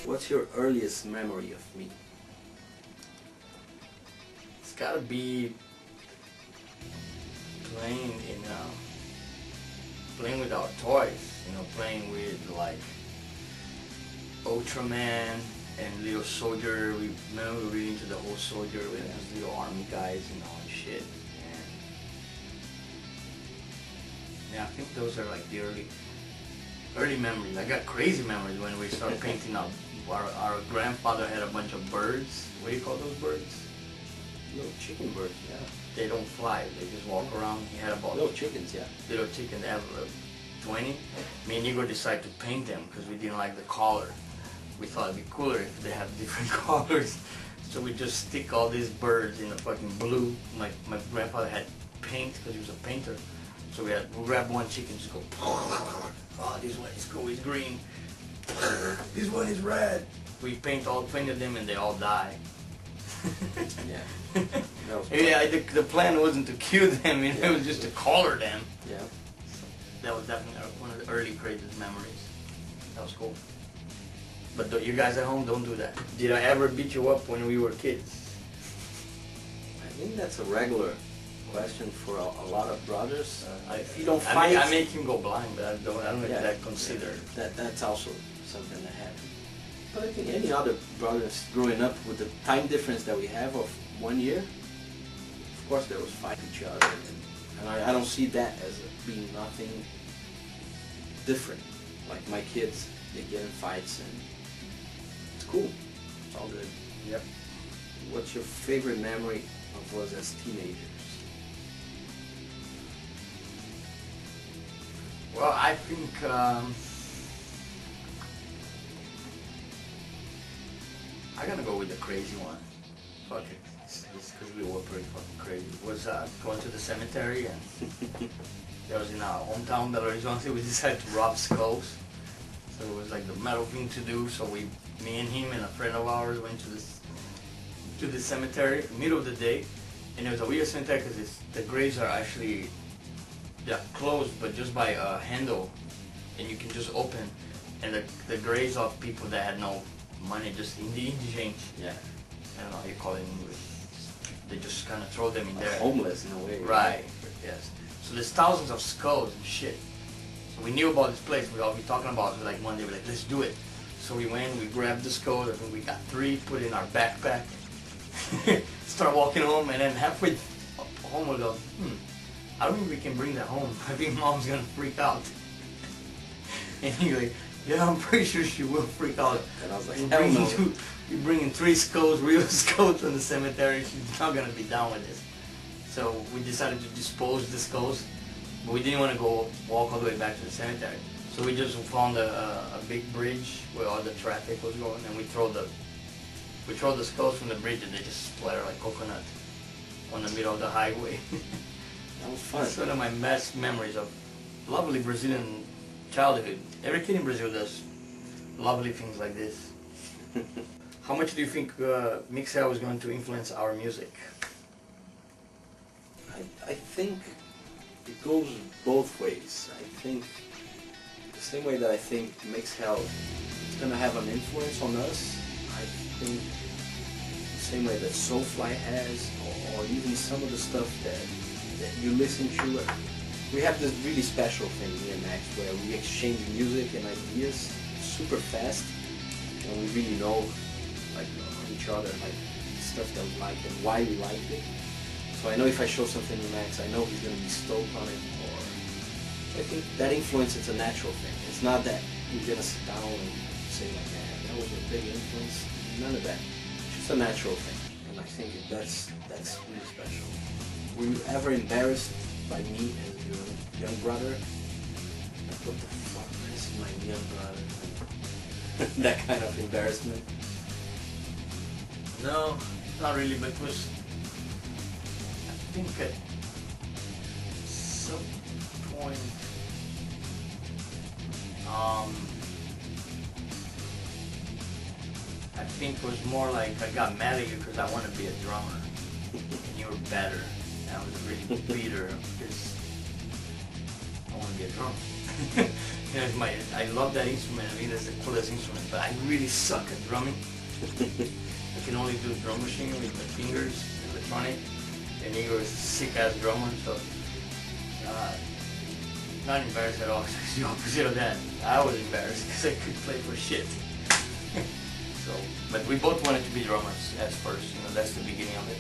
What's your earliest memory of me? It's gotta be playing in, playing with our toys, you know, playing with like Ultraman and Little Soldier. We remember we were really into the whole Soldier with those little army guys, you know, and shit. And yeah, I think those are like the early memories. I got crazy memories when we started painting up. Our grandfather had a bunch of birds. What do you call those birds? Little chicken birds, yeah. They don't fly. They just walk around. He had about Little chickens, yeah. little chicken. They have 20. Me and Iggor decided to paint them because we didn't like the color. We thought it'd be cooler if they have different colors. So we just stick all these birds in a fucking blue. My grandfather had paint because he was a painter. So we grab one chicken, just go. Oh, this one is cool. It's green. This one is red. We paint all 20 of them and they all die. Yeah. Yeah, the plan wasn't to kill them, it was just to color them. Yeah. So that was definitely one of the early craziest memories. That was cool. But you guys at home, don't do that. Did I ever beat you up when we were kids? I think that's a regular question for a lot of brothers. If you don't fight, I make him go blind, but I don't know if that considered. That's also something that happened. But I think any other brothers growing up with the time difference that we have of 1 year, of course there was fight each other, and I don't see that as being nothing different. Like my kids, they get in fights and it's cool. It's all good. Yep. What's your favorite memory of us as teenagers? Well, I think I gotta go with the crazy one. Fuck it, just because we were pretty fucking crazy. Was going to the cemetery, and that was in our hometown, Belo Horizonte. We decided to rob skulls. So it was like the metal thing to do. So me and him and a friend of ours went to the cemetery, middle of the day, and it was a weird cemetery because the graves are actually closed, but just by a handle, and you can just open, and the graves of people that had no money, just indigent. Yeah. I don't know how you call it in English. They just kind of throw them in there. Homeless in a way. Right. Yes. So there's thousands of skulls and shit. So we knew about this place. We'd all be talking about it. Like one day we're like, let's do it. So we went. We grabbed the skulls. I think we got 3. Put it in our backpack. Start walking home, and then halfway home we go, I don't think we can bring that home. I think mom's gonna freak out. And he's like, yeah, I'm pretty sure she will freak out. And I was like, you're bringing 3 skulls, real skulls from the cemetery. She's not gonna be down with this. So we decided to dispose the skulls, but we didn't want to go walk all the way back to the cemetery. So we just found a big bridge where all the traffic was going, and we throw the skulls from the bridge, and they just splatter like coconut on the middle of the highway. That was fun. That's one of my best memories of lovely Brazilian childhood. Every kid in Brazil does lovely things like this. How much do you think Mixel is going to influence our music? I think it goes both ways. I think the same way that I think Mixel is going to have an influence on us, I think the same way that Soulfly has, or even some of the stuff that you listen to. We have this really special thing, me and Max, where we exchange music and ideas super fast, and we really know like each other, like stuff that we like and why we like it. So I know if I show something to Max, I know he's gonna be stoked on it. Or I think that influence is a natural thing. It's not that you're gonna sit down and say like, man, that was a big influence. None of that. It's just a natural thing, and I think that's really special. Were you ever embarrassed by me and your young brother? Like, what the fuck is my young brother? That kind of embarrassment? No, not really, but it was, I think at some point, I think it was more like I got mad at you because I want to be a drummer and you were better. I was really bitter because I want to be a drummer. You know, I love that instrument. I mean, it's the coolest instrument, but I really suck at drumming. I can only do drum machine with my fingers, electronic, and Iggor is a sick-ass drummer, so not embarrassed at all. It's the opposite of that. I was embarrassed because I couldn't play for shit. So, but we both wanted to be drummers at first. You know, that's the beginning of it.